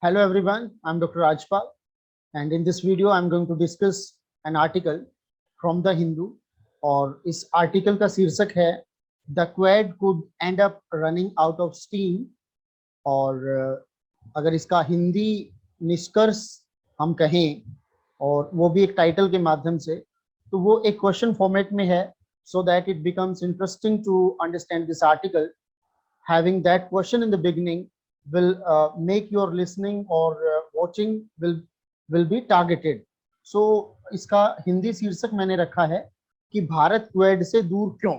Hello everyone, I'm Dr. Rajpal, and in this video I'm going to discuss an article from the Hindu. और इस article का शीर्षक है the Quad could and up running out of steam. और अगर इसका हिंदी निष्कर्ष हम कहें और वो भी एक टाइटल के माध्यम से, तो वो एक क्वेश्चन फॉर्मेट में है, so that it becomes interesting to understand this article. Having that question in the beginning will make your listening or watching will be targeted. So इसका हिंदी शीर्षक मैंने रखा है कि भारत क्वेड से दूर क्यों।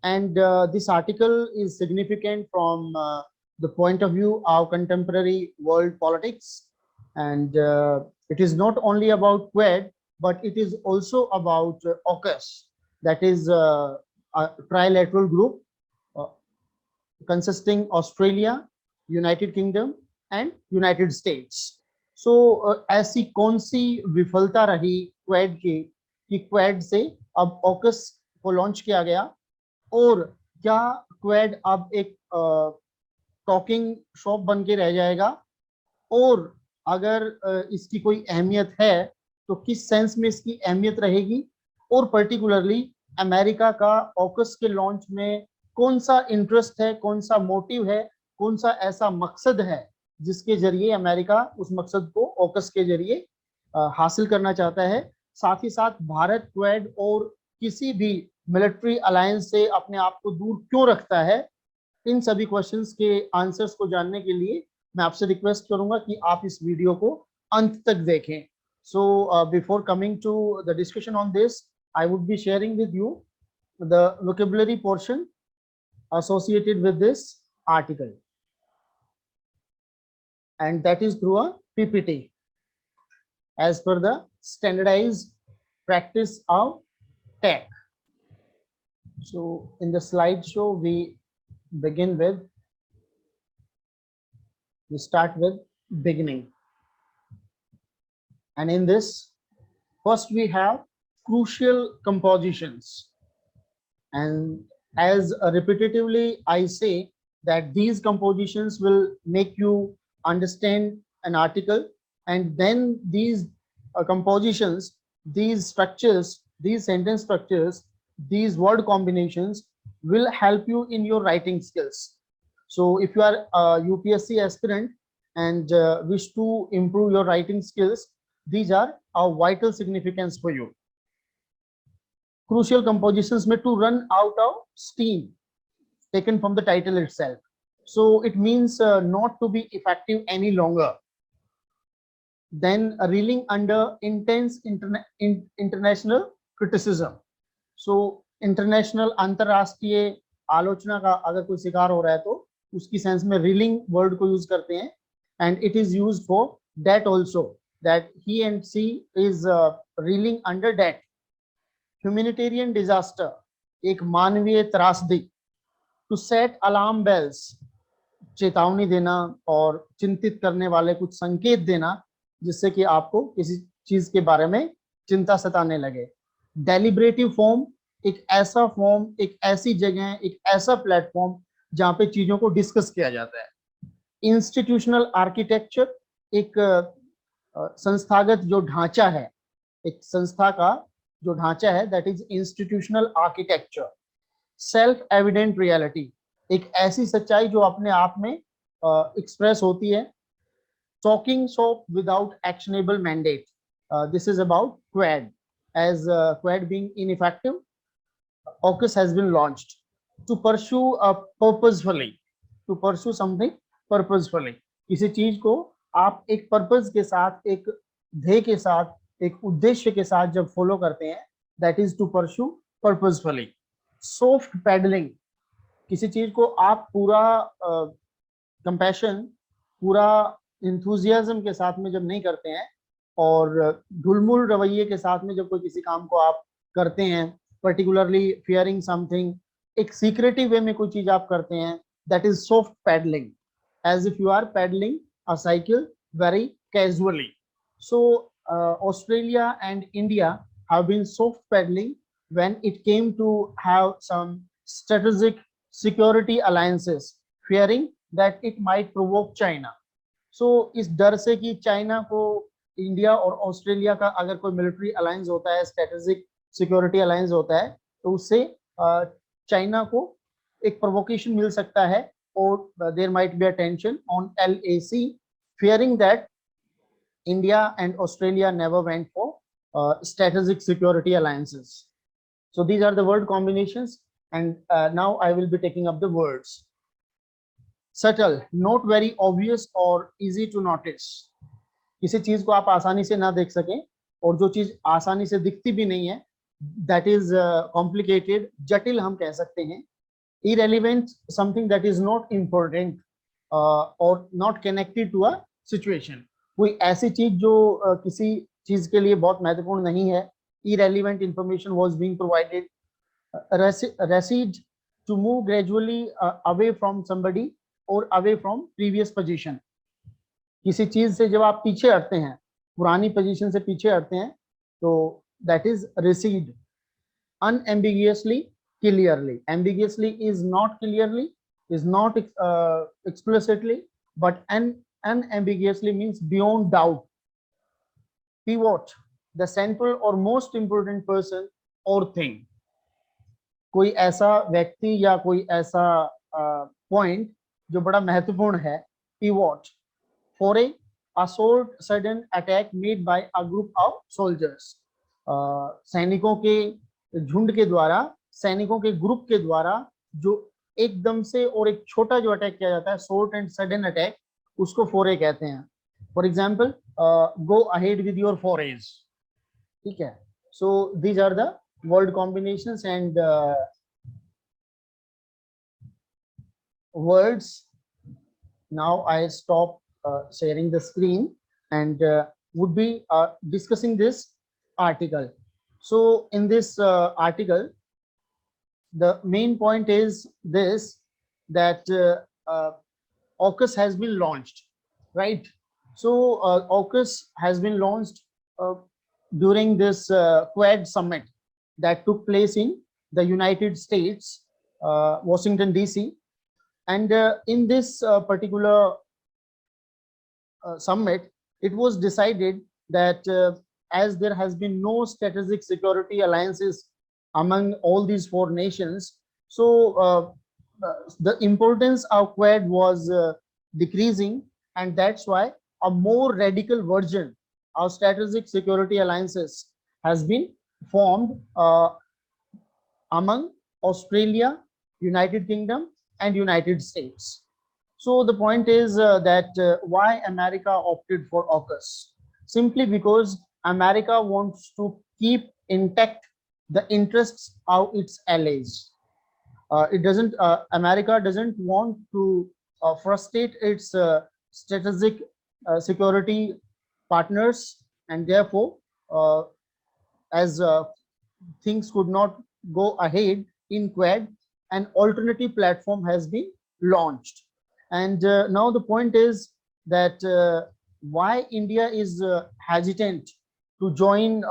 And this article is significant from the point of view of contemporary world politics, and it is not only about quad, but it is also about AUKUS, that is a trilateral group uh, consisting Australia, United Kingdom and United States. So ऐसी कौन सी विफलता रही Quad की कि Quad से अब AUKUS को launch किया गया, और क्या क्वेड अब एक टॉकिंग शॉप बन के रह जाएगा, और अगर इसकी कोई अहमियत है तो किस सेंस में इसकी अहमियत रहेगी, और पर्टिकुलरली अमेरिका का ऑकस के लॉन्च में कौन सा इंटरेस्ट है, कौन सा मोटिव है, कौन सा ऐसा मकसद है जिसके जरिए अमेरिका उस मकसद को ऑकस के जरिए हासिल करना चाहता है। साथ ही साथ भारत क्वेड और किसी भी मिलिट्री अलायंस से अपने आप को दूर क्यों रखता है, इन सभी क्वेश्चंस के आंसर्स को जानने के लिए मैं आपसे रिक्वेस्ट करूंगा कि आप इस वीडियो को अंत तक देखें। So before coming to the discussion on this, I would be sharing with you the vocabulary portion associated with this article, and that is through a PPT as per the standardized practice of tech. So in the slideshow we start with beginning, and in this first we have crucial compositions, and as repetitively I say that these compositions will make you understand an article, and then these compositions, these structures, these sentence structures, these word combinations will help you in your writing skills. So if you are a UPSC aspirant and wish to improve your writing skills, these are of vital significance for you. Crucial compositions में to run out of steam, taken from the title itself. So it means not to be effective any longer. Then reeling under intense international criticism. So international अंतरराष्ट्रीय आलोचना का अगर कोई शिकार हो रहा है तो उसकी सेंस में reeling वर्ड को यूज करते हैं, and it is used for that also, that he and she is reeling under that. Humanitarian disaster, एक मानवीय त्रासदी। टू सेट अलार्म बेल्स, चेतावनी देना और चिंतित करने वाले कुछ संकेत देना जिससे कि आपको किसी चीज के बारे में चिंता सताने लगे। डेलिब्रेटिव फॉर्म, एक ऐसा फॉर्म, एक ऐसी जगह, एक ऐसा प्लेटफॉर्म जहां पे चीजों को डिस्कस किया जाता है। इंस्टीट्यूशनल आर्किटेक्चर, एक संस्थागत जो ढांचा है, एक संस्था का जो ढांचा है, that is institutional architecture. Self evident reality, एक ऐसी सच्चाई जो अपने आप में एक्सप्रेस होती है। Talking shop without actionable mandate, this is about Quad. As Quad being ineffective, AUKUS has been launched to pursue purposefully, to pursue something purposefully. किसी चीज को आप एक पर्पस के साथ, एक ध्येय के साथ, एक उद्देश्य के साथ जब फॉलो करते हैं, that is to pursue purposefully. Soft pedalling, किसी चीज को आप पूरा कंपैशन, पूरा इंथुजियाज्म के साथ में जब नहीं करते हैं, और ढुलमुल रवैये के साथ में जब कोई किसी काम को आप करते हैं, पर्टिकुलरली फियरिंग समथिंग, एक सीक्रेटिव वे में कोई चीज आप करते हैं, that is soft pedalling, as if you are pedalling a cycle very casually. So Australia and India have been soft pedaling when it came to have some strategic security alliances, fearing that it might provoke China. सो इस डर से कि China को India और Australia का अगर कोई military alliance होता है, स्ट्रेटेजिक सिक्योरिटी अलायंस होता है, तो उससे चाइना को एक प्रोवोकेशन मिल सकता है और there might be a tension on LAC, fearing that India and Australia never went for strategic security alliances. So these are the word combinations, and now I will be taking up the words. Subtle, not very obvious or easy to notice. किसी चीज को आप आसानी से ना देख सकें, और जो चीज आसानी से दिखती भी नहीं है, that is complicated, जटिल हम कह सकते हैं. Irrelevant, something that is not important or not connected to a situation. कोई ऐसी चीज जो किसी चीज के लिए बहुत महत्वपूर्ण नहीं है. Irrelevant information was being provided. Recede, to move gradually away from somebody or away from previous position. किसी चीज से जब आप पीछे हटते हैं, पुरानी पोजीशन से पीछे हटते हैं, तो that is recede. Unambiguously, clearly. Ambiguously is not clearly, is not explicitly, but unambiguously means beyond doubt. Pivot, the central or most important person or thing. कोई ऐसा व्यक्ति या कोई ऐसा पॉइंट जो बड़ा महत्वपूर्ण है. Pivot. For a assault sudden attack made by a group of soldiers. सैनिकों के झुंड के द्वारा, सैनिकों के ग्रुप के द्वारा जो एकदम से और एक छोटा जो अटैक किया जाता है, शॉर्ट एंड सडन अटैक, उसको फोरे कहते हैं. For example, go ahead with your forage. ठीक है. So these are the word combinations and words. Now I stop sharing the screen and would be discussing this article. So in this article, the main point is this, that AUKUS has been launched, right? So AUKUS has been launched during this Quad summit that took place in the United States, Washington DC. And in this particular summit, it was decided that as there has been no strategic security alliances among all these four nations, so the importance of Quad was decreasing, and that's why a more radical version of strategic security alliances has been formed among Australia, United Kingdom, and United States. So the point is that why America opted for AUKUS? Simply because America wants to keep intact the interests of its allies. America doesn't want to frustrate its strategic security partners, and therefore, as things could not go ahead in Quad, an alternative platform has been launched. And now the point is that why India is hesitant to join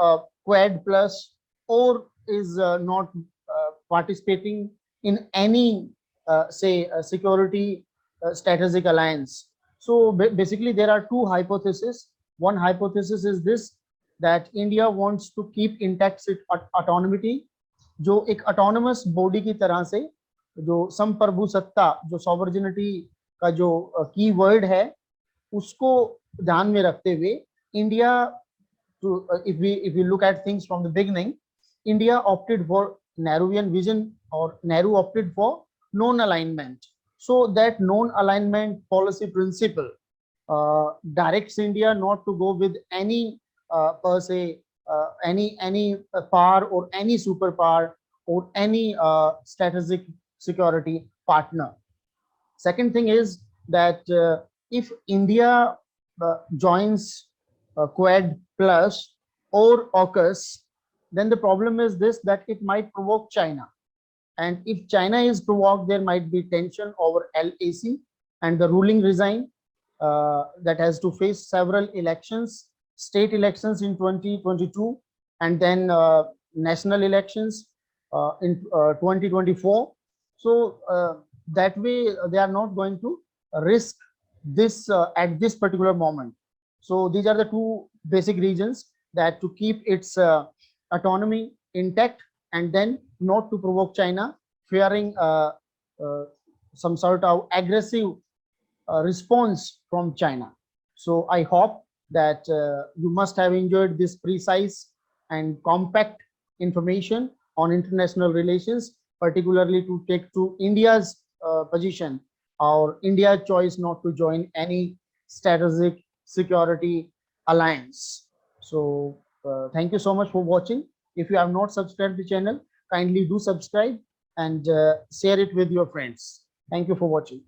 Quad Plus, or is not participating in any say security strategic alliance. So basically there are two hypotheses. One hypothesis is this, that India wants to keep intact its autonomy, जो एक autonomous body की तरह से, जो संप्रभु सत्ता, जो sovereignty का जो की वर्ड है, उसको ध्यान में रखते हुए India, to if we look at things from the beginning, India opted for Nehruvian vision, or Nehru opted for non-alignment. So that non-alignment policy principle directs India not to go with any per se any power or any superpower or any strategic security partner. Second thing is that if India joins Quad Plus or AUKUS, then the problem is this, that it might provoke China. And if China is provoked, there might be tension over LAC and the ruling regime that has to face several elections, state elections in 2022, and then national elections in 2024. So that way they are not going to risk this at this particular moment. So these are the two basic reasons, that to keep its autonomy intact, and then not to provoke China, fearing uh, some sort of aggressive response from China. So I hope that you must have enjoyed this precise and compact information on international relations, particularly to take to India's position, or India's choice not to join any strategic security alliance. So thank you so much for watching. If you have not subscribed the channel, kindly do subscribe and share it with your friends. Thank you for watching.